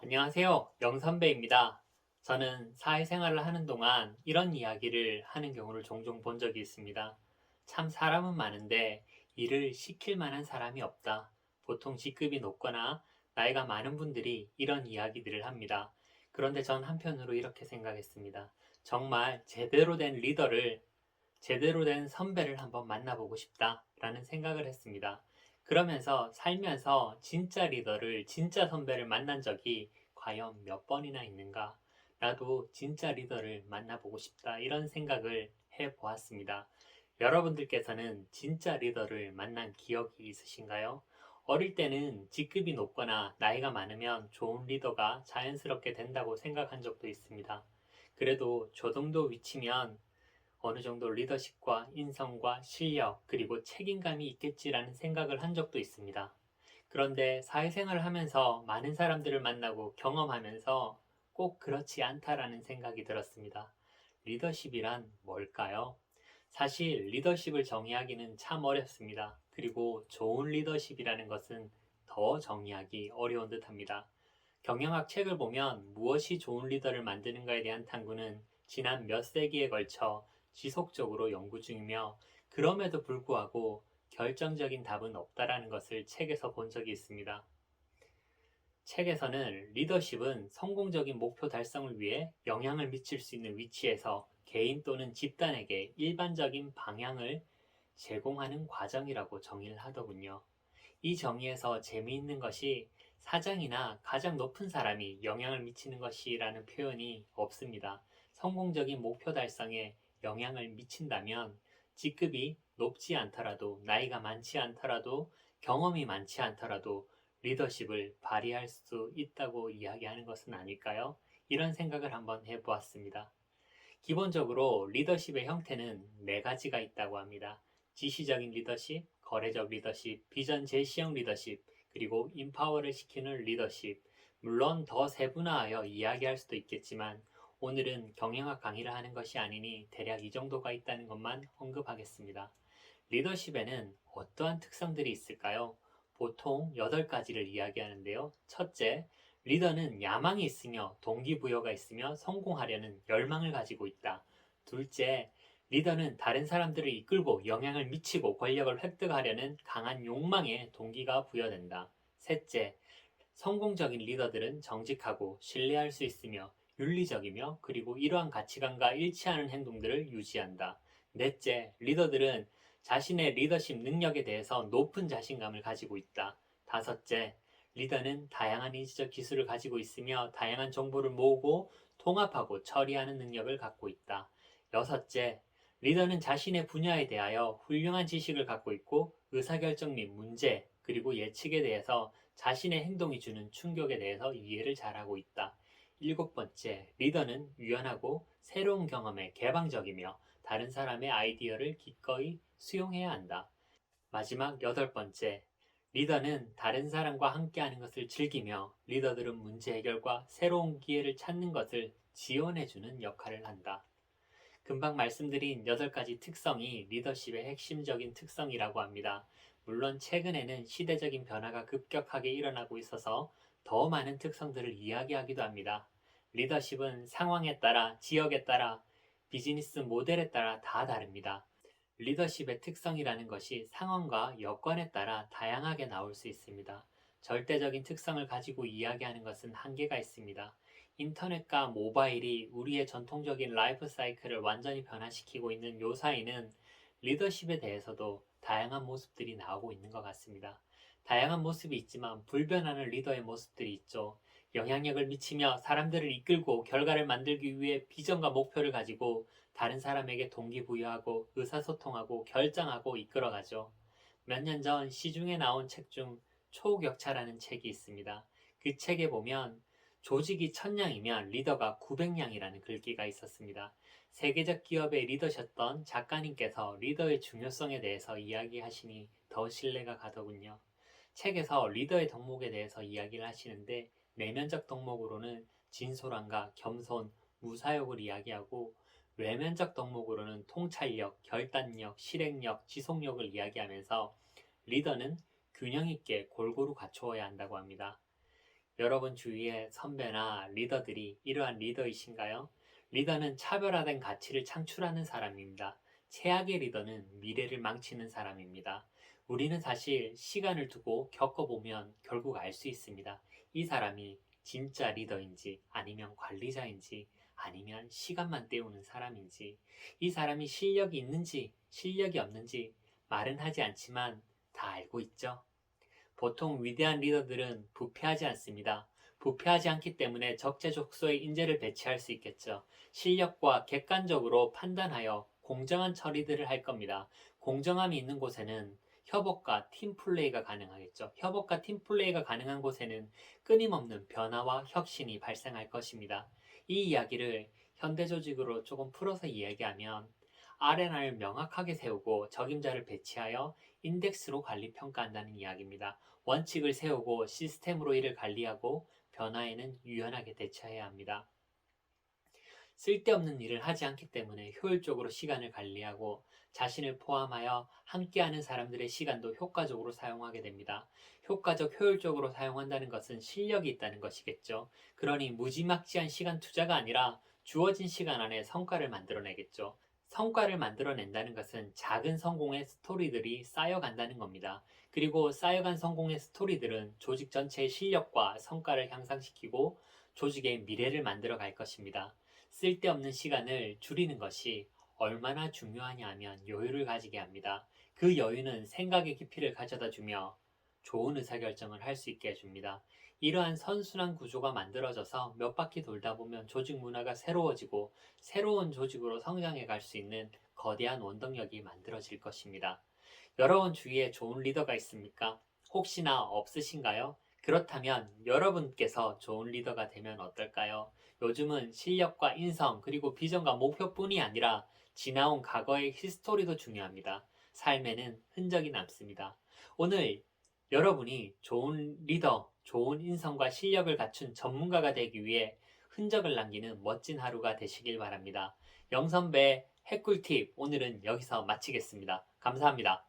안녕하세요. 영선배입니다. 저는 사회생활을 하는 동안 이런 이야기를 하는 경우를 종종 본 적이 있습니다. 참 사람은 많은데 일을 시킬 만한 사람이 없다. 보통 직급이 높거나 나이가 많은 분들이 이런 이야기들을 합니다. 그런데 전 한편으로 이렇게 생각했습니다. 정말 제대로 된 리더를 제대로 된 선배를 한번 만나보고 싶다라는 생각을 했습니다. 그러면서 살면서 진짜 리더를, 진짜 선배를 만난 적이 과연 몇 번이나 있는가? 나도 진짜 리더를 만나보고 싶다. 이런 생각을 해 보았습니다. 여러분들께서는 진짜 리더를 만난 기억이 있으신가요? 어릴 때는 직급이 높거나 나이가 많으면 좋은 리더가 자연스럽게 된다고 생각한 적도 있습니다. 그래도 저 정도 위치면 어느 정도 리더십과 인성과 실력 그리고 책임감이 있겠지라는 생각을 한 적도 있습니다. 그런데 사회생활을 하면서 많은 사람들을 만나고 경험하면서 꼭 그렇지 않다라는 생각이 들었습니다. 리더십이란 뭘까요? 사실 리더십을 정의하기는 참 어렵습니다. 그리고 좋은 리더십이라는 것은 더 정의하기 어려운 듯합니다. 경영학 책을 보면 무엇이 좋은 리더를 만드는가에 대한 탐구는 지난 몇 세기에 걸쳐 지속적으로 연구 중이며 그럼에도 불구하고 결정적인 답은 없다라는 것을 책에서 본 적이 있습니다. 책에서는 리더십은 성공적인 목표 달성을 위해 영향을 미칠 수 있는 위치에서 개인 또는 집단에게 일반적인 방향을 제공하는 과정이라고 정의를 하더군요. 이 정의에서 재미있는 것이 사장이나 가장 높은 사람이 영향을 미치는 것이라는 표현이 없습니다. 성공적인 목표 달성에 영향을 미친다면 직급이 높지 않더라도 나이가 많지 않더라도 경험이 많지 않더라도 리더십을 발휘할 수 있다고 이야기하는 것은 아닐까요? 이런 생각을 한번 해보았습니다. 기본적으로 리더십의 형태는 네 가지가 있다고 합니다. 지시적인 리더십, 거래적 리더십, 비전 제시형 리더십, 그리고 인파워를 시키는 리더십. 물론 더 세분화하여 이야기할 수도 있겠지만 오늘은 경영학 강의를 하는 것이 아니니 대략 이 정도가 있다는 것만 언급하겠습니다. 리더십에는 어떠한 특성들이 있을까요? 보통 8가지를 이야기하는데요. 첫째, 리더는 야망이 있으며 동기부여가 있으며 성공하려는 열망을 가지고 있다. 둘째, 리더는 다른 사람들을 이끌고 영향을 미치고 권력을 획득하려는 강한 욕망에 동기가 부여된다. 셋째, 성공적인 리더들은 정직하고 신뢰할 수 있으며 윤리적이며 그리고 이러한 가치관과 일치하는 행동들을 유지한다. 넷째, 리더들은 자신의 리더십 능력에 대해서 높은 자신감을 가지고 있다. 다섯째, 리더는 다양한 인지적 기술을 가지고 있으며 다양한 정보를 모으고 통합하고 처리하는 능력을 갖고 있다. 여섯째, 리더는 자신의 분야에 대하여 훌륭한 지식을 갖고 있고 의사결정 및 문제 그리고 예측에 대해서 자신의 행동이 주는 충격에 대해서 이해를 잘하고 있다. 일곱 번째, 리더는 유연하고 새로운 경험에 개방적이며 다른 사람의 아이디어를 기꺼이 수용해야 한다. 마지막 여덟 번째, 리더는 다른 사람과 함께하는 것을 즐기며 리더들은 문제 해결과 새로운 기회를 찾는 것을 지원해주는 역할을 한다. 금방 말씀드린 8가지 특성이 리더십의 핵심적인 특성이라고 합니다. 물론 최근에는 시대적인 변화가 급격하게 일어나고 있어서 더 많은 특성들을 이야기하기도 합니다. 리더십은 상황에 따라, 지역에 따라, 비즈니스 모델에 따라 다 다릅니다. 리더십의 특성이라는 것이 상황과 여건에 따라 다양하게 나올 수 있습니다. 절대적인 특성을 가지고 이야기하는 것은 한계가 있습니다. 인터넷과 모바일이 우리의 전통적인 라이프 사이클을 완전히 변화시키고 있는 요 사이는 리더십에 대해서도 다양한 모습들이 나오고 있는 것 같습니다. 다양한 모습이 있지만 불변하는 리더의 모습들이 있죠. 영향력을 미치며 사람들을 이끌고 결과를 만들기 위해 비전과 목표를 가지고 다른 사람에게 동기부여하고 의사소통하고 결정하고 이끌어가죠. 몇 년 전 시중에 나온 책 중 초격차라는 책이 있습니다. 그 책에 보면 조직이 1000량이면 리더가 900량이라는 글귀가 있었습니다. 세계적 기업의 리더셨던 작가님께서 리더의 중요성에 대해서 이야기하시니 더 신뢰가 가더군요. 책에서 리더의 덕목에 대해서 이야기를 하시는데 내면적 덕목으로는 진솔함과 겸손, 무사욕을 이야기하고 외면적 덕목으로는 통찰력, 결단력, 실행력, 지속력을 이야기하면서 리더는 균형 있게 골고루 갖추어야 한다고 합니다. 여러분 주위의 선배나 리더들이 이러한 리더이신가요? 리더는 차별화된 가치를 창출하는 사람입니다. 최악의 리더는 미래를 망치는 사람입니다. 우리는 사실 시간을 두고 겪어보면 결국 알 수 있습니다. 이 사람이 진짜 리더인지 아니면 관리자인지 아니면 시간만 때우는 사람인지 이 사람이 실력이 있는지 실력이 없는지 말은 하지 않지만 다 알고 있죠. 보통 위대한 리더들은 부패하지 않습니다. 부패하지 않기 때문에 적재적소에 인재를 배치할 수 있겠죠. 실력과 객관적으로 판단하여 공정한 처리들을 할 겁니다. 공정함이 있는 곳에는 협업과 팀플레이가 가능하겠죠. 협업과 팀플레이가 가능한 곳에는 끊임없는 변화와 혁신이 발생할 것입니다. 이 이야기를 현대 조직으로 조금 풀어서 이야기하면 R&R을 명확하게 세우고 적임자를 배치하여 인덱스로 관리 평가한다는 이야기입니다. 원칙을 세우고 시스템으로 이를 관리하고 변화에는 유연하게 대처해야 합니다. 쓸데없는 일을 하지 않기 때문에 효율적으로 시간을 관리하고 자신을 포함하여 함께하는 사람들의 시간도 효과적으로 사용하게 됩니다. 효과적, 효율적으로 사용한다는 것은 실력이 있다는 것이겠죠. 그러니 무지막지한 시간 투자가 아니라 주어진 시간 안에 성과를 만들어내겠죠. 성과를 만들어낸다는 것은 작은 성공의 스토리들이 쌓여간다는 겁니다. 그리고 쌓여간 성공의 스토리들은 조직 전체의 실력과 성과를 향상시키고 조직의 미래를 만들어 갈 것입니다. 쓸데없는 시간을 줄이는 것이 얼마나 중요하냐 하면 여유를 가지게 합니다. 그 여유는 생각의 깊이를 가져다 주며 좋은 의사결정을 할 수 있게 해줍니다. 이러한 선순환 구조가 만들어져서 몇 바퀴 돌다 보면 조직 문화가 새로워지고 새로운 조직으로 성장해 갈 수 있는 거대한 원동력이 만들어질 것입니다. 여러분 주위에 좋은 리더가 있습니까? 혹시나 없으신가요? 그렇다면 여러분께서 좋은 리더가 되면 어떨까요? 요즘은 실력과 인성 그리고 비전과 목표뿐이 아니라 지나온 과거의 히스토리도 중요합니다. 삶에는 흔적이 남습니다. 오늘 여러분이 좋은 리더, 좋은 인성과 실력을 갖춘 전문가가 되기 위해 흔적을 남기는 멋진 하루가 되시길 바랍니다. 영선배의 핵꿀팁 오늘은 여기서 마치겠습니다. 감사합니다.